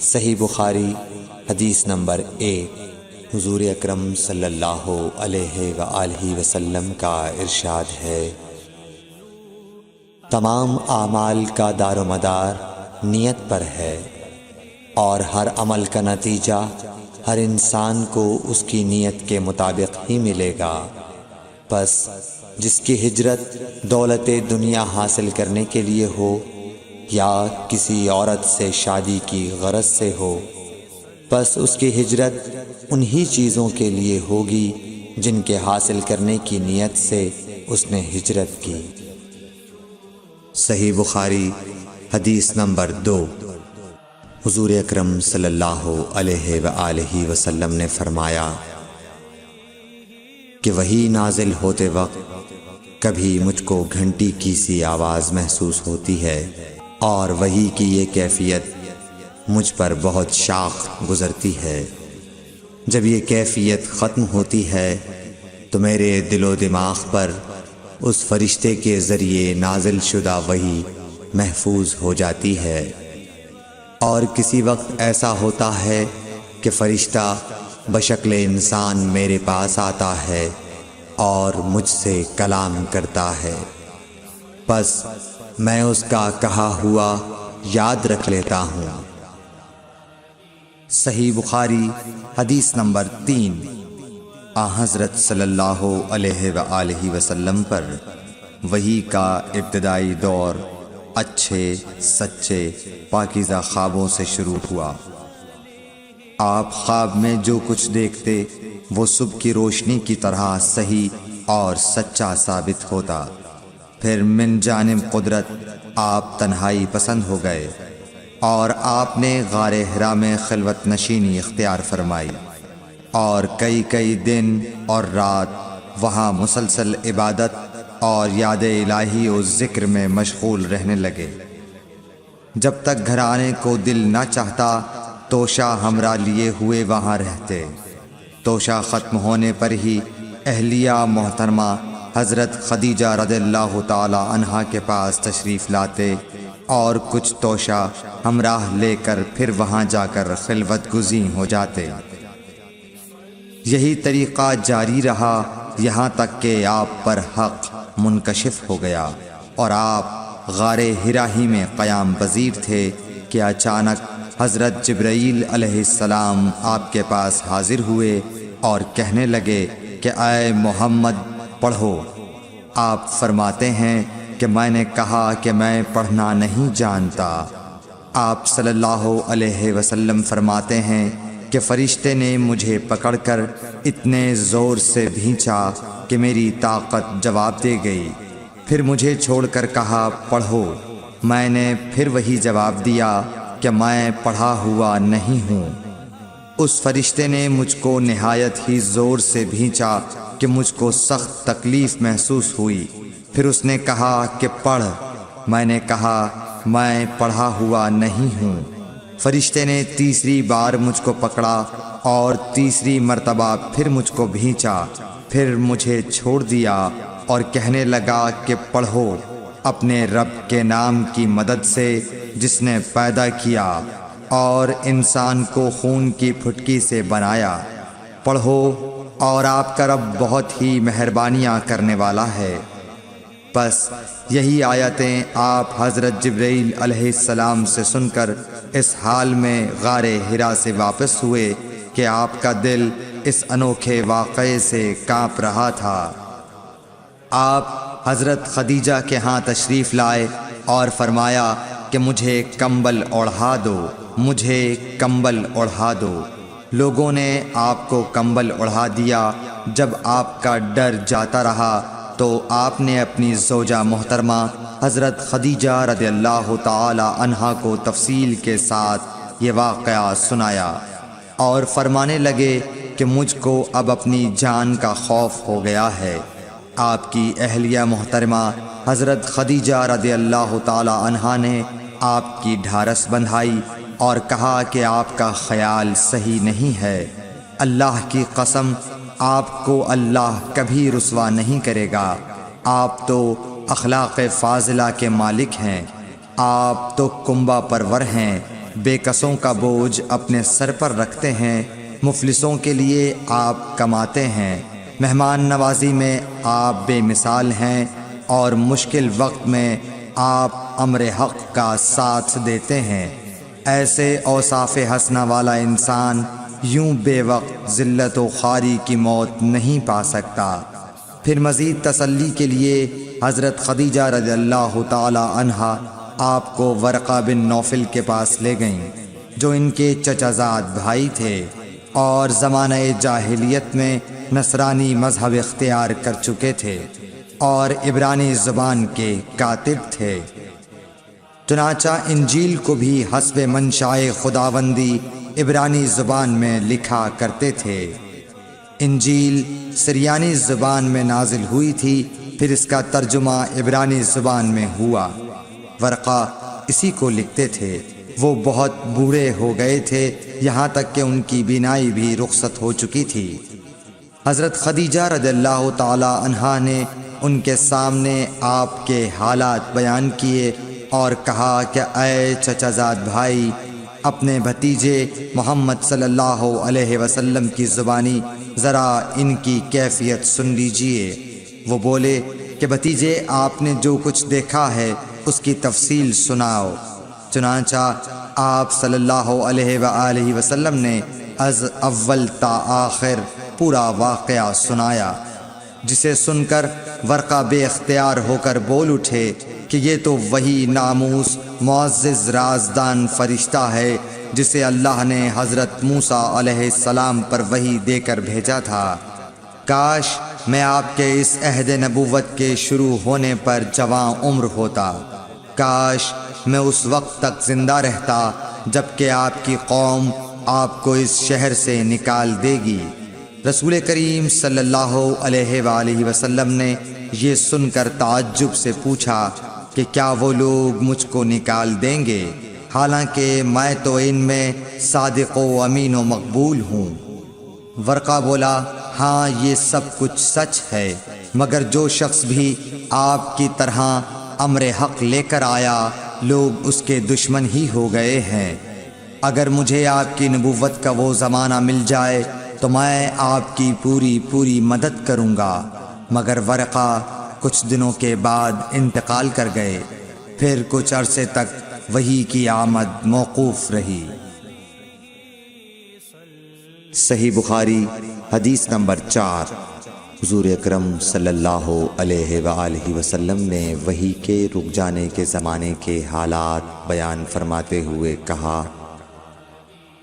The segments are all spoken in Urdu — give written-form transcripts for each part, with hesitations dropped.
صحیح بخاری حدیث نمبر 1۔ حضور اکرم صلی اللہ علیہ وآلہ وسلم کا ارشاد ہے، تمام اعمال کا دار و مدار نیت پر ہے، اور ہر عمل کا نتیجہ ہر انسان کو اس کی نیت کے مطابق ہی ملے گا۔ پس جس کی ہجرت دولت دنیا حاصل کرنے کے لیے ہو یا کسی عورت سے شادی کی غرض سے ہو، پس اس کی ہجرت انہی چیزوں کے لیے ہوگی جن کے حاصل کرنے کی نیت سے اس نے ہجرت کی۔ صحیح بخاری حدیث نمبر 2۔ حضور اکرم صلی اللہ علیہ وآلہ وسلم نے فرمایا کہ وحی نازل ہوتے وقت کبھی مجھ کو گھنٹی کی سی آواز محسوس ہوتی ہے، اور وحی کی یہ کیفیت مجھ پر بہت شاخ گزرتی ہے۔ جب یہ کیفیت ختم ہوتی ہے تو میرے دل و دماغ پر اس فرشتے کے ذریعے نازل شدہ وحی محفوظ ہو جاتی ہے، اور کسی وقت ایسا ہوتا ہے کہ فرشتہ بشکل انسان میرے پاس آتا ہے اور مجھ سے کلام کرتا ہے، پس میں اس کا کہا ہوا یاد رکھ لیتا ہوں۔ صحیح بخاری حدیث نمبر 3۔ حضرت صلی اللہ علیہ وآلہ وسلم پر وحی کا ابتدائی دور اچھے سچے پاکیزہ خوابوں سے شروع ہوا۔ آپ خواب میں جو کچھ دیکھتے وہ صبح کی روشنی کی طرح صحیح اور سچا ثابت ہوتا۔ پھر من جانب قدرت آپ تنہائی پسند ہو گئے، اور آپ نے غار حرا میں خلوت نشینی اختیار فرمائی، اور کئی دن اور رات وہاں مسلسل عبادت اور یاد الہی و ذکر میں مشغول رہنے لگے۔ جب تک گھر آنے کو دل نہ چاہتا توشہ ہمراہ لیے ہوئے وہاں رہتے۔ توشہ ختم ہونے پر ہی اہلیہ محترمہ حضرت خدیجہ رضی اللہ تعالی عنہا کے پاس تشریف لاتے، اور کچھ توشہ ہمراہ لے کر پھر وہاں جا کر خلوت گزین ہو جاتے۔ یہی طریقہ جاری رہا یہاں تک کہ آپ پر حق منکشف ہو گیا، اور آپ غار حرا ہی میں قیام پذیر تھے کہ اچانک حضرت جبرائیل علیہ السلام آپ کے پاس حاضر ہوئے اور کہنے لگے کہ اے محمد پڑھو۔ آپ فرماتے ہیں کہ میں نے کہا کہ میں پڑھنا نہیں جانتا۔ آپ صلی اللہ علیہ وسلم فرماتے ہیں کہ فرشتے نے مجھے پکڑ کر اتنے زور سے بھینچا کہ میری طاقت جواب دے گئی۔ پھر مجھے چھوڑ کر کہا پڑھو۔ میں نے پھر وہی جواب دیا کہ میں پڑھا ہوا نہیں ہوں۔ اس فرشتے نے مجھ کو نہایت ہی زور سے بھینچا کہ مجھ کو سخت تکلیف محسوس ہوئی۔ پھر اس نے کہا کہ پڑھ۔ میں نے کہا میں پڑھا ہوا نہیں ہوں۔ فرشتے نے تیسری بار مجھ کو پکڑا اور تیسری مرتبہ پھر مجھ کو بھینچا، پھر مجھے چھوڑ دیا اور کہنے لگا کہ پڑھو اپنے رب کے نام کی مدد سے جس نے پیدا کیا اور انسان کو خون کی پھٹکی سے بنایا۔ پڑھو اور آپ کا رب بہت ہی مہربانیاں کرنے والا ہے۔ پس یہی آیتیں آپ حضرت جبرائیل علیہ السلام سے سن کر اس حال میں غار حرا سے واپس ہوئے کہ آپ کا دل اس انوکھے واقعے سے کانپ رہا تھا۔ آپ حضرت خدیجہ کے ہاں تشریف لائے اور فرمایا کہ مجھے کمبل اوڑھا دو، مجھے کمبل اوڑھا دو۔ لوگوں نے آپ کو کمبل اوڑھا دیا۔ جب آپ کا ڈر جاتا رہا تو آپ نے اپنی زوجہ محترمہ حضرت خدیجہ رضی اللہ تعالی عنہا کو تفصیل کے ساتھ یہ واقعہ سنایا، اور فرمانے لگے کہ مجھ کو اب اپنی جان کا خوف ہو گیا ہے۔ آپ کی اہلیہ محترمہ حضرت خدیجہ رضی اللہ تعالی عنہا نے آپ کی ڈھارس بندھائی اور کہا کہ آپ کا خیال صحیح نہیں ہے۔ اللہ کی قسم آپ کو اللہ کبھی رسوا نہیں کرے گا۔ آپ تو اخلاق فاضلہ کے مالک ہیں، آپ تو کنبہ پرور ہیں، بے کسوں کا بوجھ اپنے سر پر رکھتے ہیں، مفلسوں کے لیے آپ کماتے ہیں، مہمان نوازی میں آپ بے مثال ہیں، اور مشکل وقت میں آپ امر حق کا ساتھ دیتے ہیں۔ ایسے اوصاف حسنہ والا انسان یوں بے وقت ذلت و خواری کی موت نہیں پا سکتا۔ پھر مزید تسلی کے لیے حضرت خدیجہ رضی اللہ تعالی عنہا آپ کو ورقہ بن نوفل کے پاس لے گئیں، جو ان کے چچا زاد بھائی تھے اور زمانہ جاہلیت میں نصرانی مذہب اختیار کر چکے تھے اور عبرانی زبان کے کاتب تھے۔ چنانچہ انجیل کو بھی حسب منشاء خداوندی عبرانی زبان میں لکھا کرتے تھے۔ انجیل سریانی زبان میں نازل ہوئی تھی، پھر اس کا ترجمہ عبرانی زبان میں ہوا۔ ورقہ اسی کو لکھتے تھے۔ وہ بہت بوڑھے ہو گئے تھے، یہاں تک کہ ان کی بینائی بھی رخصت ہو چکی تھی۔ حضرت خدیجہ رضی اللہ تعالی عنہا نے ان کے سامنے آپ کے حالات بیان کیے اور کہا کہ اے چچا زاد بھائی، اپنے بھتیجے محمد صلی اللہ علیہ وسلم کی زبانی ذرا ان کی کیفیت سن لیجئے۔ وہ بولے کہ بھتیجے، آپ نے جو کچھ دیکھا ہے اس کی تفصیل سناؤ۔ چنانچہ آپ صلی اللہ علیہ وآلہ وسلم نے از اول تا آخر پورا واقعہ سنایا، جسے سن کر ورقہ بے اختیار ہو کر بول اٹھے کہ یہ تو وہی ناموس معزز رازدان فرشتہ ہے جسے اللہ نے حضرت موسیٰ علیہ السلام پر وحی دے کر بھیجا تھا۔ کاش میں آپ کے اس عہد نبوت کے شروع ہونے پر جواں عمر ہوتا، کاش میں اس وقت تک زندہ رہتا جبکہ آپ کی قوم آپ کو اس شہر سے نکال دے گی۔ رسول کریم صلی اللہ علیہ وآلہ وسلم نے یہ سن کر تعجب سے پوچھا کہ کیا وہ لوگ مجھ کو نکال دیں گے، حالانکہ میں تو ان میں صادق و امین و مقبول ہوں۔ ورقہ بولا، ہاں یہ سب کچھ سچ ہے، مگر جو شخص بھی آپ کی طرح امر حق لے کر آیا لوگ اس کے دشمن ہی ہو گئے ہیں۔ اگر مجھے آپ کی نبوت کا وہ زمانہ مل جائے تو میں آپ کی پوری مدد کروں گا، مگر ورقہ کچھ دنوں کے بعد انتقال کر گئے، پھر کچھ عرصے تک وحی کی آمد موقوف رہی۔ صحیح بخاری حدیث نمبر 4۔ حضور اکرم صلی اللہ علیہ وآلہ وسلم نے وحی کے رک جانے کے زمانے کے حالات بیان فرماتے ہوئے کہا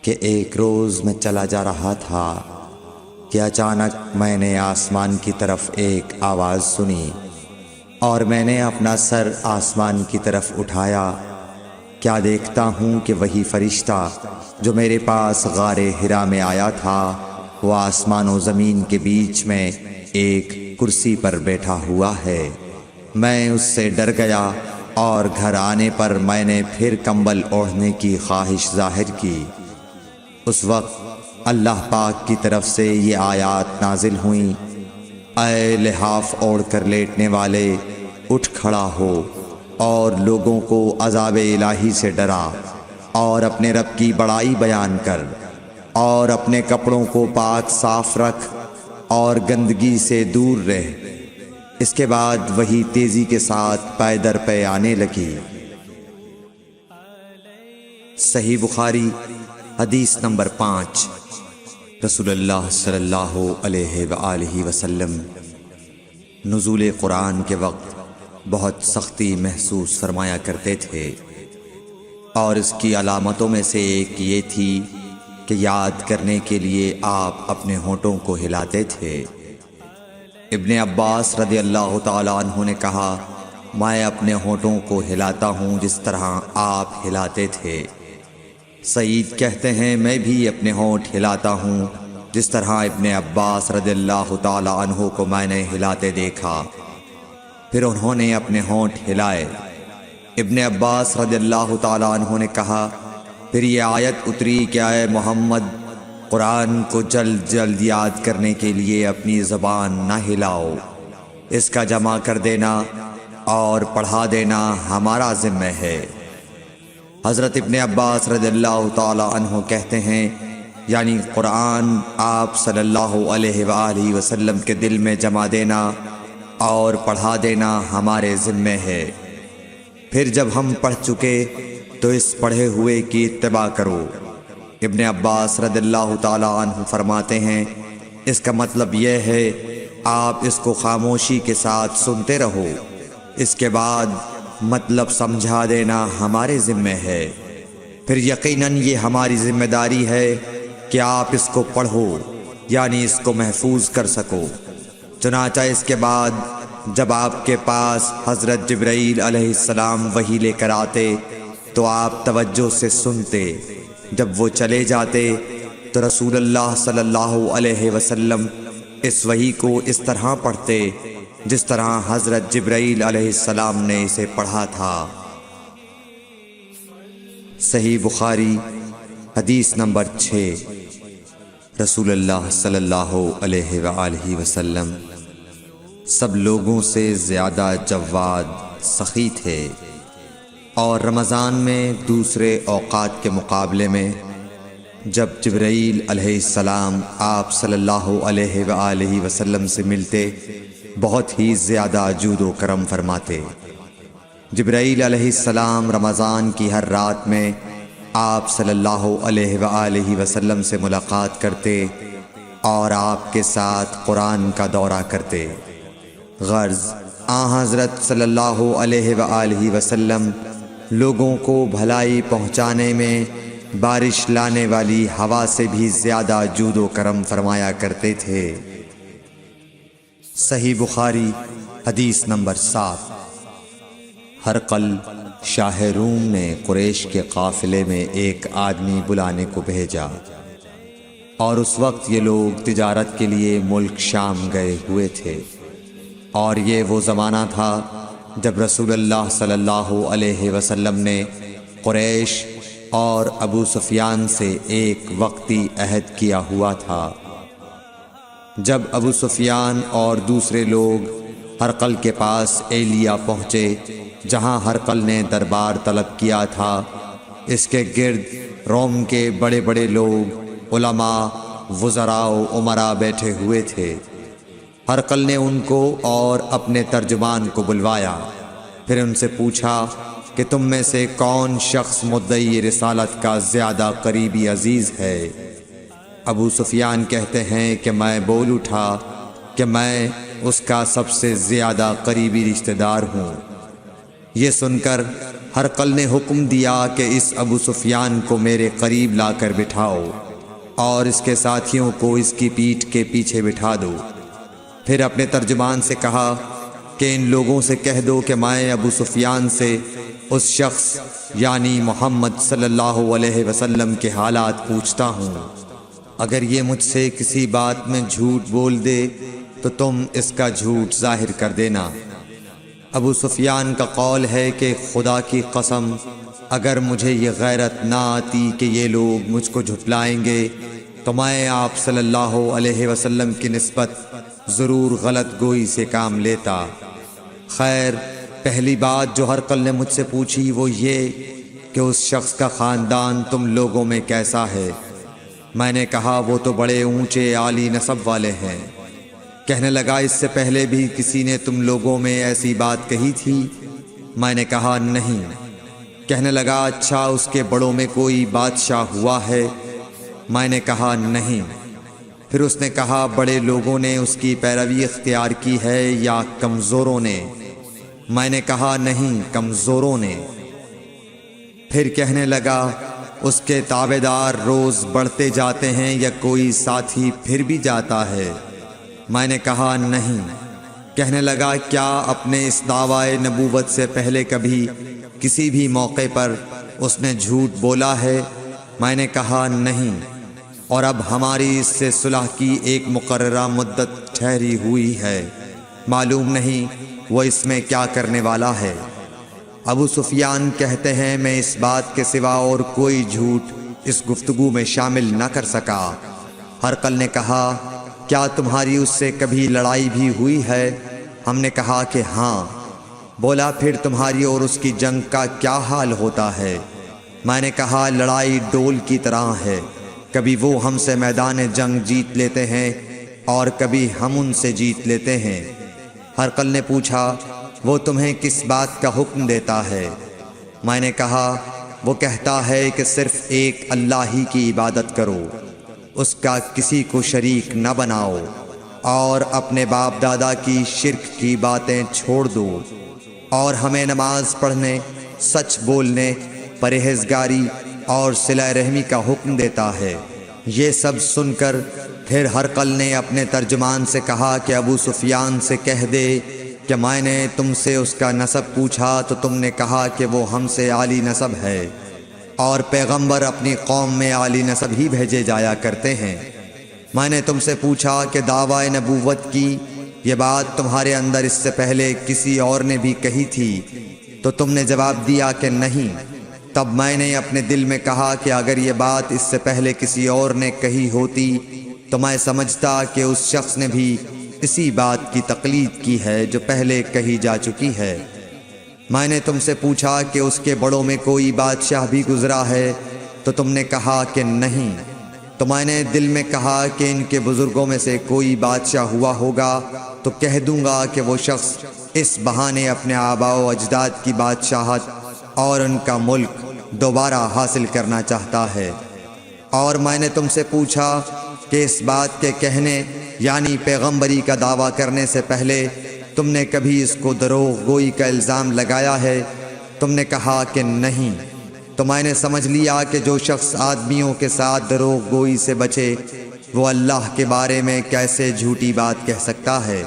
کہ ایک روز میں چلا جا رہا تھا کہ اچانک میں نے آسمان کی طرف ایک آواز سنی اور میں نے اپنا سر آسمان کی طرف اٹھایا۔ کیا دیکھتا ہوں کہ وہی فرشتہ جو میرے پاس غار حرا میں آیا تھا وہ آسمان و زمین کے بیچ میں ایک کرسی پر بیٹھا ہوا ہے۔ میں اس سے ڈر گیا اور گھر آنے پر میں نے پھر کمبل اوڑھنے کی خواہش ظاہر کی۔ اس وقت اللہ پاک کی طرف سے یہ آیات نازل ہوئیں، اے لحاف اوڑھ کر لیٹنے والے، اٹھ کھڑا ہو اور لوگوں کو عذاب الہی سے ڈرا اور اپنے رب کی بڑائی بیان کر اور اپنے کپڑوں کو پاک صاف رکھ اور گندگی سے دور رہ۔ اس کے بعد وہی تیزی کے ساتھ پے در پے آنے لگی۔ صحیح بخاری حدیث نمبر 5۔ رسول اللہ صلی اللہ علیہ وآلہ وسلم نزول قرآن کے وقت بہت سختی محسوس فرمایا کرتے تھے، اور اس کی علامتوں میں سے ایک یہ تھی کہ یاد کرنے کے لیے آپ اپنے ہونٹوں کو ہلاتے تھے۔ ابن عباس رضی اللہ تعالیٰ عنہ نے کہا، میں اپنے ہونٹوں کو ہلاتا ہوں جس طرح آپ ہلاتے تھے۔ سعید کہتے ہیں، میں بھی اپنے ہونٹ ہلاتا ہوں جس طرح ابن عباس رضی اللہ تعالیٰ عنہ کو میں نے ہلاتے دیکھا۔ پھر انہوں نے اپنے ہونٹ ہلائے۔ ابن عباس رضی اللہ تعالیٰ عنہ نے کہا، پھر یہ آیت اتری کہ اے محمد، قرآن کو جلد جلد یاد کرنے کے لیے اپنی زبان نہ ہلاؤ۔ اس کا جمع کر دینا اور پڑھا دینا ہمارا ذمہ ہے۔ حضرت ابن عباس رضی اللہ تعالی عنہ کہتے ہیں، یعنی قرآن آپ صلی اللہ علیہ وآلہ وسلم کے دل میں جمع دینا اور پڑھا دینا ہمارے ذمہ ہے۔ پھر جب ہم پڑھ چکے تو اس پڑھے ہوئے کی اتباع کرو۔ ابن عباس رضی اللہ تعالی عنہ فرماتے ہیں، اس کا مطلب یہ ہے آپ اس کو خاموشی کے ساتھ سنتے رہو، اس کے بعد مطلب سمجھا دینا ہمارے ذمہ ہے۔ پھر یقیناً یہ ہماری ذمہ داری ہے کہ آپ اس کو پڑھو، یعنی اس کو محفوظ کر سکو۔ چنانچہ اس کے بعد جب آپ کے پاس حضرت جبرائیل علیہ السلام وحی لے کر آتے تو آپ توجہ سے سنتے، جب وہ چلے جاتے تو رسول اللہ صلی اللہ علیہ وسلم اس وحی کو اس طرح پڑھتے جس طرح حضرت جبرائیل علیہ السلام نے اسے پڑھا تھا۔ صحیح بخاری حدیث نمبر 6۔ رسول اللہ صلی اللہ علیہ وآلہ وسلم سب لوگوں سے زیادہ جواد سخی تھے، اور رمضان میں دوسرے اوقات کے مقابلے میں جب جبرائیل علیہ السلام آپ صلی اللہ علیہ وآلہ وسلم سے ملتے بہت ہی زیادہ جود و کرم فرماتے۔ جبرائیل علیہ السلام رمضان کی ہر رات میں آپ صلی اللہ علیہ وآلہ وسلم سے ملاقات کرتے اور آپ کے ساتھ قرآن کا دورہ کرتے۔ غرض حضرت صلی اللہ علیہ وآلہ وسلم لوگوں کو بھلائی پہنچانے میں بارش لانے والی ہوا سے بھی زیادہ جود و کرم فرمایا کرتے تھے۔ صحیح بخاری حدیث نمبر 7۔ ہرقل شاہ روم نے قریش کے قافلے میں ایک آدمی بلانے کو بھیجا، اور اس وقت یہ لوگ تجارت کے لیے ملک شام گئے ہوئے تھے، اور یہ وہ زمانہ تھا جب رسول اللہ صلی اللہ علیہ وسلم نے قریش اور ابو سفیان سے ایک وقتی عہد کیا ہوا تھا۔ جب ابو سفیان اور دوسرے لوگ ہرقل کے پاس ایلیا پہنچے جہاں ہرقل نے دربار طلب کیا تھا، اس کے گرد روم کے بڑے بڑے لوگ، علماء، وزراء و امراء بیٹھے ہوئے تھے۔ ہرقل نے ان کو اور اپنے ترجمان کو بلوایا، پھر ان سے پوچھا کہ تم میں سے کون شخص مدعی رسالت کا زیادہ قریبی عزیز ہے؟ ابو سفیان کہتے ہیں کہ میں بول اٹھا کہ میں اس کا سب سے زیادہ قریبی رشتہ دار ہوں۔ یہ سن کر ہرقل نے حکم دیا کہ اس ابو سفیان کو میرے قریب لا کر بٹھاؤ اور اس کے ساتھیوں کو اس کی پیٹھ کے پیچھے بٹھا دو۔ پھر اپنے ترجمان سے کہا کہ ان لوگوں سے کہہ دو کہ میں ابو سفیان سے اس شخص یعنی محمد صلی اللہ علیہ وسلم کے حالات پوچھتا ہوں، اگر یہ مجھ سے کسی بات میں جھوٹ بول دے تو تم اس کا جھوٹ ظاہر کر دینا۔ ابو سفیان کا قول ہے کہ خدا کی قسم اگر مجھے یہ غیرت نہ آتی کہ یہ لوگ مجھ کو جھٹلائیں گے تو میں آپ صلی اللہ علیہ وسلم کی نسبت ضرور غلط گوئی سے کام لیتا۔ خیر، پہلی بات جو ہرقل نے مجھ سے پوچھی وہ یہ کہ اس شخص کا خاندان تم لوگوں میں کیسا ہے؟ میں نے کہا وہ تو بڑے اونچے عالی نسب والے ہیں۔ کہنے لگا اس سے پہلے بھی کسی نے تم لوگوں میں ایسی بات کہی تھی؟ میں نے کہا نہیں۔ کہنے لگا اچھا اس کے بڑوں میں کوئی بادشاہ ہوا ہے؟ میں نے کہا نہیں۔ پھر اس نے کہا بڑے لوگوں نے اس کی پیروی اختیار کی ہے یا کمزوروں نے؟ میں نے کہا نہیں، کمزوروں نے۔ پھر کہنے لگا اس کے تابعدار روز بڑھتے جاتے ہیں یا کوئی ساتھی پھر بھی جاتا ہے؟ میں نے کہا نہیں۔ کہنے لگا کیا اپنے اس دعوی نبوت سے پہلے کبھی کسی بھی موقع پر اس نے جھوٹ بولا ہے؟ میں نے کہا نہیں، اور اب ہماری اس سے صلح کی ایک مقررہ مدت ٹھہری ہوئی ہے، معلوم نہیں وہ اس میں کیا کرنے والا ہے۔ ابو سفیان کہتے ہیں میں اس بات کے سوا اور کوئی جھوٹ اس گفتگو میں شامل نہ کر سکا۔ ہرقل نے کہا کیا تمہاری اس سے کبھی لڑائی بھی ہوئی ہے؟ ہم نے کہا کہ ہاں۔ بولا پھر تمہاری اور اس کی جنگ کا کیا حال ہوتا ہے؟ میں نے کہا لڑائی ڈول کی طرح ہے، کبھی وہ ہم سے میدان جنگ جیت لیتے ہیں اور کبھی ہم ان سے جیت لیتے ہیں۔ ہرقل نے پوچھا وہ تمہیں کس بات کا حکم دیتا ہے؟ میں نے کہا وہ کہتا ہے کہ صرف ایک اللہ ہی کی عبادت کرو، اس کا کسی کو شریک نہ بناؤ، اور اپنے باپ دادا کی شرک کی باتیں چھوڑ دو، اور ہمیں نماز پڑھنے، سچ بولنے، پرہیزگاری اور صلہ رحمی کا حکم دیتا ہے۔ یہ سب سن کر پھر ہرقل نے اپنے ترجمان سے کہا کہ ابو سفیان سے کہہ دے کہ میں نے تم سے اس کا نسب پوچھا تو تم نے کہا کہ وہ ہم سے عالی نسب ہے، اور پیغمبر اپنی قوم میں عالی نسب ہی بھیجے جایا کرتے ہیں۔ میں نے تم سے پوچھا کہ دعوی نبوت کی یہ بات تمہارے اندر اس سے پہلے کسی اور نے بھی کہی تھی؟ تو تم نے جواب دیا کہ نہیں۔ تب میں نے اپنے دل میں کہا کہ اگر یہ بات اس سے پہلے کسی اور نے کہی ہوتی تو میں سمجھتا کہ اس شخص نے بھی اسی بات کی تقلید کی ہے جو پہلے کہی جا چکی ہے۔ میں نے تم سے پوچھا کہ اس کے بڑوں میں کوئی بادشاہ بھی گزرا ہے تو تم نے کہا کہ نہیں۔ تو میں نے دل میں کہا کہ ان کے بزرگوں میں سے کوئی بادشاہ ہوا ہوگا تو کہہ دوں گا کہ وہ شخص اس بہانے اپنے آباء و اجداد کی بادشاہت اور ان کا ملک دوبارہ حاصل کرنا چاہتا ہے۔ اور میں نے تم سے پوچھا کہ اس بات کے کہنے یعنی پیغمبری کا دعویٰ کرنے سے پہلے تم نے کبھی اس کو دروغ گوئی کا الزام لگایا ہے؟ تم نے کہا کہ نہیں۔ تو میں نے سمجھ لیا کہ جو شخص آدمیوں کے ساتھ دروغ گوئی سے بچے وہ اللہ کے بارے میں کیسے جھوٹی بات کہہ سکتا ہے۔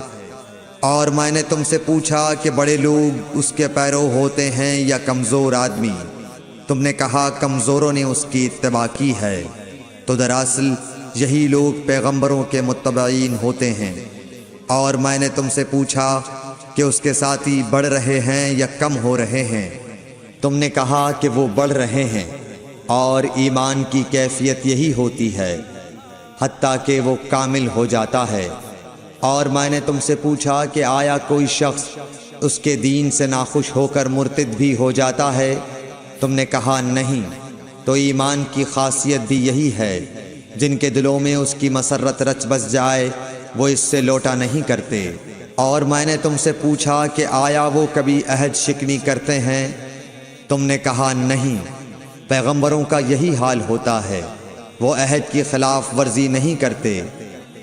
اور میں نے تم سے پوچھا کہ بڑے لوگ اس کے پیرو ہوتے ہیں یا کمزور آدمی؟ تم نے کہا کمزوروں نے اس کی اتباع کی ہے۔ تو دراصل یہی لوگ پیغمبروں کے متبعین ہوتے ہیں۔ اور میں نے تم سے پوچھا کہ اس کے ساتھی بڑھ رہے ہیں یا کم ہو رہے ہیں؟ تم نے کہا کہ وہ بڑھ رہے ہیں، اور ایمان کی کیفیت یہی ہوتی ہے حتیٰ کہ وہ کامل ہو جاتا ہے۔ اور میں نے تم سے پوچھا کہ آیا کوئی شخص اس کے دین سے ناخوش ہو کر مرتد بھی ہو جاتا ہے؟ تم نے کہا نہیں۔ تو ایمان کی خاصیت بھی یہی ہے، جن کے دلوں میں اس کی مسرت رچ بس جائے وہ اس سے لوٹا نہیں کرتے۔ اور میں نے تم سے پوچھا کہ آیا وہ کبھی عہد شکنی کرتے ہیں؟ تم نے کہا نہیں۔ پیغمبروں کا یہی حال ہوتا ہے، وہ عہد کی خلاف ورزی نہیں کرتے۔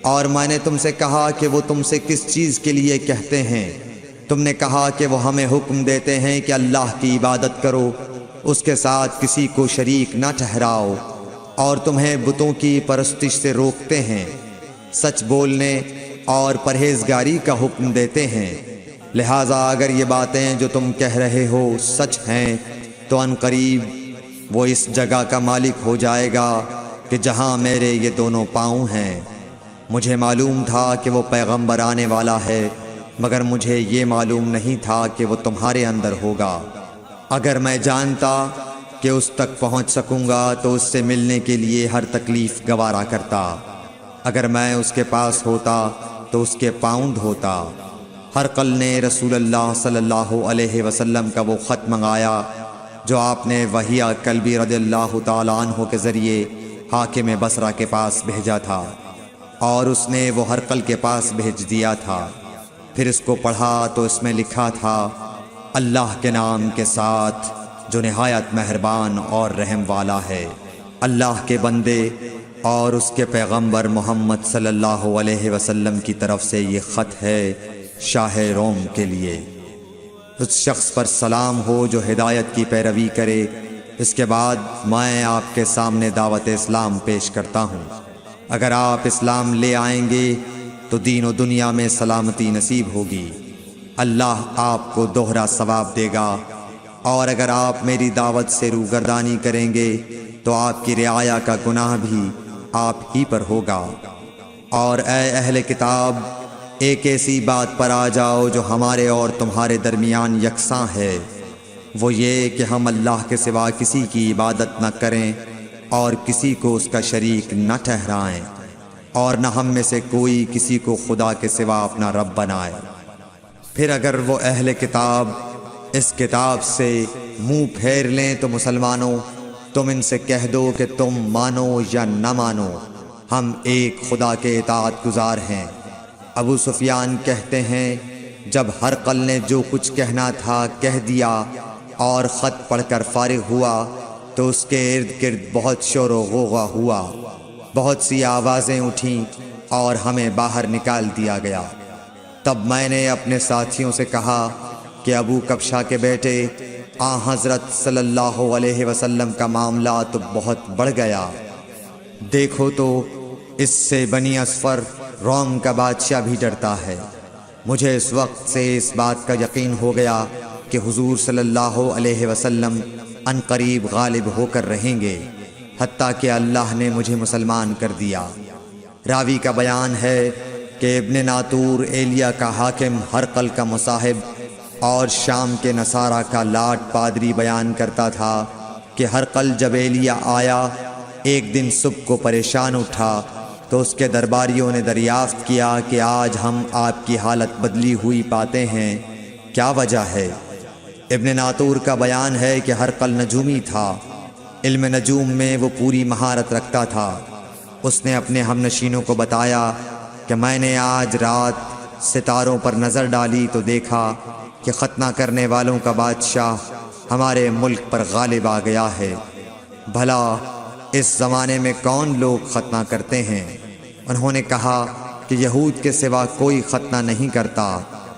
اور میں نے تم سے کہا کہ وہ تم سے کس چیز کے لیے کہتے ہیں؟ تم نے کہا کہ وہ ہمیں حکم دیتے ہیں کہ اللہ کی عبادت کرو، اس کے ساتھ کسی کو شریک نہ ٹھہراؤ، اور تمہیں بتوں کی پرستش سے روکتے ہیں، سچ بولنے اور پرہیزگاری کا حکم دیتے ہیں۔ لہٰذا اگر یہ باتیں جو تم کہہ رہے ہو سچ ہیں تو ان قریب وہ اس جگہ کا مالک ہو جائے گا کہ جہاں میرے یہ دونوں پاؤں ہیں۔ مجھے معلوم تھا کہ وہ پیغمبر آنے والا ہے، مگر مجھے یہ معلوم نہیں تھا کہ وہ تمہارے اندر ہوگا۔ اگر میں جانتا کہ اس تک پہنچ سکوں گا تو اس سے ملنے کے لیے ہر تکلیف گوارا کرتا۔ اگر میں اس کے پاس ہوتا تو اس کے پاؤں دھوتا۔ ہرقل نے رسول اللہ صلی اللہ علیہ وسلم کا وہ خط منگایا جو آپ نے وحیہ کلبی رضی اللہ تعالیٰ عنہ کے ذریعے حاکم بصرہ کے پاس بھیجا تھا، اور اس نے وہ ہرقل کے پاس بھیج دیا تھا۔ پھر اس کو پڑھا تو اس میں لکھا تھا، اللہ کے نام کے ساتھ جو نہایت مہربان اور رحم والا ہے۔ اللہ کے بندے اور اس کے پیغمبر محمد صلی اللہ علیہ وسلم کی طرف سے یہ خط ہے شاہ روم کے لیے۔ اس شخص پر سلام ہو جو ہدایت کی پیروی کرے۔ اس کے بعد میں آپ کے سامنے دعوت اسلام پیش کرتا ہوں۔ اگر آپ اسلام لے آئیں گے تو دین و دنیا میں سلامتی نصیب ہوگی، اللہ آپ کو دوہرا ثواب دے گا، اور اگر آپ میری دعوت سے روگردانی کریں گے تو آپ کی رعایا کا گناہ بھی آپ ہی پر ہوگا۔ اور اے اہل کتاب، ایک ایسی بات پر آ جاؤ جو ہمارے اور تمہارے درمیان یکساں ہے، وہ یہ کہ ہم اللہ کے سوا کسی کی عبادت نہ کریں اور کسی کو اس کا شریک نہ ٹھہرائیں، اور نہ ہم میں سے کوئی کسی کو خدا کے سوا اپنا رب بنائے۔ پھر اگر وہ اہل کتاب اس کتاب سے منہ پھیر لیں تو مسلمانوں تم ان سے کہہ دو کہ تم مانو یا نہ مانو، ہم ایک خدا کے اطاعت گزار ہیں۔ ابو سفیان کہتے ہیں جب ہرقل نے جو کچھ کہنا تھا کہہ دیا اور خط پڑھ کر فارغ ہوا تو اس کے ارد گرد بہت شور و غوغا ہوا، بہت سی آوازیں اٹھیں اور ہمیں باہر نکال دیا گیا۔ تب میں نے اپنے ساتھیوں سے کہا کہ ابو کبشہ کے بیٹے حضرت صلی اللہ علیہ وسلم کا معاملہ تو بہت بڑھ گیا، دیکھو تو اس سے بنی اصفر روم کا بادشاہ بھی ڈرتا ہے۔ مجھے اس وقت سے اس بات کا یقین ہو گیا کہ حضور صلی اللہ علیہ وسلم ان قریب غالب ہو کر رہیں گے، حتیٰ کہ اللہ نے مجھے مسلمان کر دیا۔ راوی کا بیان ہے کہ ابن ناطور ایلیا کا حاکم ہرقل کا مصاحب اور شام کے نصارہ کا لاٹ پادری بیان کرتا تھا کہ ہرقل جب ایلیا آیا ایک دن صبح کو پریشان اٹھا تو اس کے درباریوں نے دریافت کیا کہ آج ہم آپ کی حالت بدلی ہوئی پاتے ہیں، کیا وجہ ہے؟ ابن ناطور کا بیان ہے کہ ہرقل نجومی تھا، علم نجوم میں وہ پوری مہارت رکھتا تھا۔ اس نے اپنے ہم نشینوں کو بتایا کہ میں نے آج رات ستاروں پر نظر ڈالی تو دیکھا کہ ختنہ کرنے والوں کا بادشاہ ہمارے ملک پر غالب آ گیا ہے۔ بھلا اس زمانے میں کون لوگ ختنہ کرتے ہیں؟ انہوں نے کہا کہ یہود کے سوا کوئی ختنہ نہیں کرتا،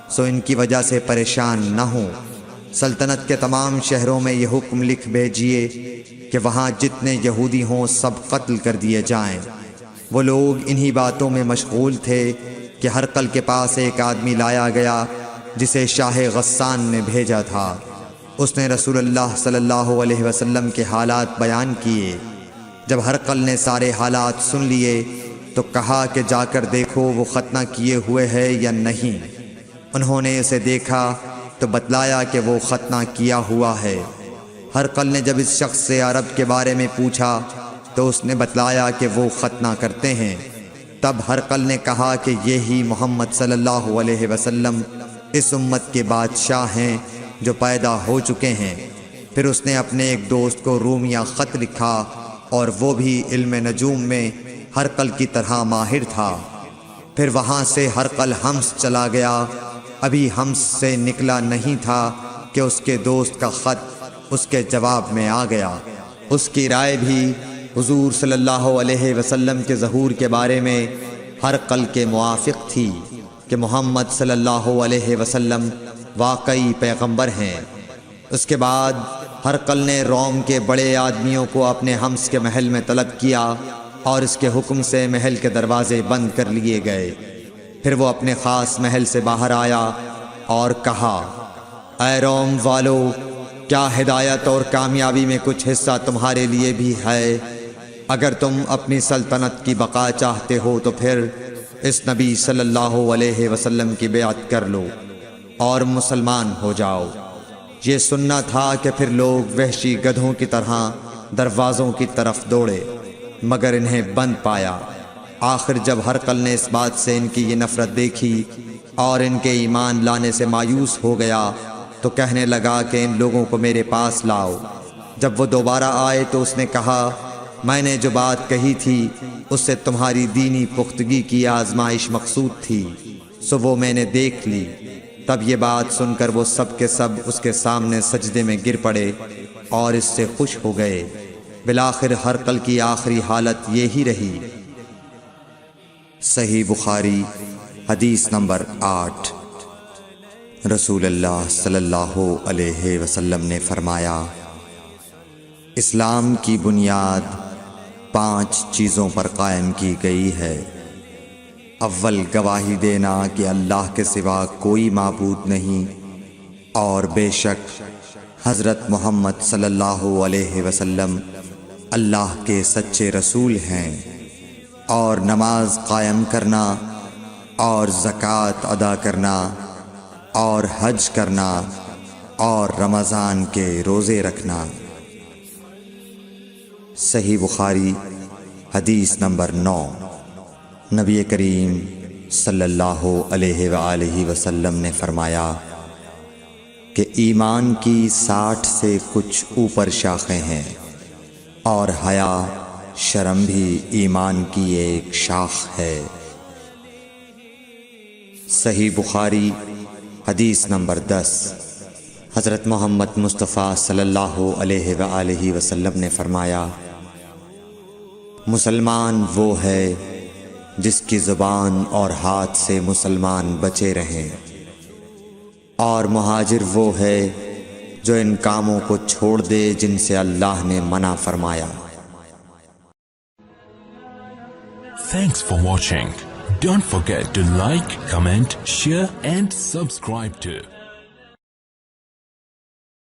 سو ان کی وجہ سے پریشان نہ ہوں۔ سلطنت کے تمام شہروں میں یہ حکم لکھ بھیجیے کہ وہاں جتنے یہودی ہوں سب قتل کر دیے جائیں۔ وہ لوگ انہی باتوں میں مشغول تھے کہ ہرقل کے پاس ایک آدمی لایا گیا جسے شاہ غسان نے بھیجا تھا۔ اس نے رسول اللہ صلی اللہ علیہ وسلم کے حالات بیان کیے۔ جب ہرقل نے سارے حالات سن لیے تو کہا کہ جا کر دیکھو وہ ختنہ کیے ہوئے ہے یا نہیں۔ انہوں نے اسے دیکھا تو بتلایا کہ وہ ختنہ کیا ہوا ہے۔ ہرقل نے جب اس شخص سے عرب کے بارے میں پوچھا تو اس نے بتلایا کہ وہ ختنہ کرتے ہیں۔ تب ہرقل نے کہا کہ یہی محمد صلی اللہ علیہ وسلم اس امت کے بادشاہ ہیں جو پیدا ہو چکے ہیں۔ پھر اس نے اپنے ایک دوست کو رومیہ خط لکھا اور وہ بھی علم نجوم میں ہرقل کی طرح ماہر تھا۔ پھر وہاں سے ہرقل حمص چلا گیا، ابھی حمص سے نکلا نہیں تھا کہ اس کے دوست کا خط اس کے جواب میں آ گیا۔ اس کی رائے بھی حضور صلی اللہ علیہ وسلم کے ظہور کے بارے میں ہرقل کے موافق تھی کہ محمد صلی اللہ علیہ وسلم واقعی پیغمبر ہیں۔ اس کے بعد ہرقل نے روم کے بڑے آدمیوں کو اپنے حمص کے محل میں طلب کیا اور اس کے حکم سے محل کے دروازے بند کر لیے گئے۔ پھر وہ اپنے خاص محل سے باہر آیا اور کہا، اے روم والو، کیا ہدایت اور کامیابی میں کچھ حصہ تمہارے لیے بھی ہے؟ اگر تم اپنی سلطنت کی بقا چاہتے ہو تو پھر اس نبی صلی اللہ علیہ وسلم کی بیعت کر لو اور مسلمان ہو جاؤ۔ یہ سننا تھا کہ پھر لوگ وحشی گدھوں کی طرح دروازوں کی طرف دوڑے، مگر انہیں بند پایا۔ آخر جب ہرقل نے اس بات سے ان کی یہ نفرت دیکھی اور ان کے ایمان لانے سے مایوس ہو گیا تو کہنے لگا کہ ان لوگوں کو میرے پاس لاؤ۔ جب وہ دوبارہ آئے تو اس نے کہا، میں نے جو بات کہی تھی اس سے تمہاری دینی پختگی کی آزمائش مقصود تھی، سو وہ میں نے دیکھ لی۔ تب یہ بات سن کر وہ سب کے سب اس کے سامنے سجدے میں گر پڑے اور اس سے خوش ہو گئے۔ بالآخر ہرقل کی آخری حالت یہی رہی۔ صحیح بخاری حدیث نمبر 8۔ رسول اللہ صلی اللہ علیہ وسلم نے فرمایا، اسلام کی بنیاد 5 چیزوں پر قائم کی گئی ہے۔ اول، گواہی دینا کہ اللہ کے سوا کوئی معبود نہیں اور بے شک حضرت محمد صلی اللہ علیہ وسلم اللہ کے سچے رسول ہیں، اور نماز قائم کرنا اور زکوٰۃ ادا کرنا اور حج کرنا اور رمضان کے روزے رکھنا۔ صحیح بخاری حدیث نمبر 9۔ نبی کریم صلی اللہ علیہ وآلہ وسلم نے فرمایا کہ ایمان کی 60 سے کچھ اوپر شاخیں ہیں، اور حیا شرم بھی ایمان کی ایک شاخ ہے۔ صحیح بخاری حدیث نمبر 10۔ حضرت محمد مصطفیٰ صلی اللہ علیہ وآلہ وسلم نے فرمایا، مسلمان وہ ہے جس کی زبان اور ہاتھ سے مسلمان بچے رہیں، اور مہاجر وہ ہے جو ان کاموں کو چھوڑ دے جن سے اللہ نے منع فرمایا۔ Thanks for watching. Don't forget to like, comment, share and subscribe to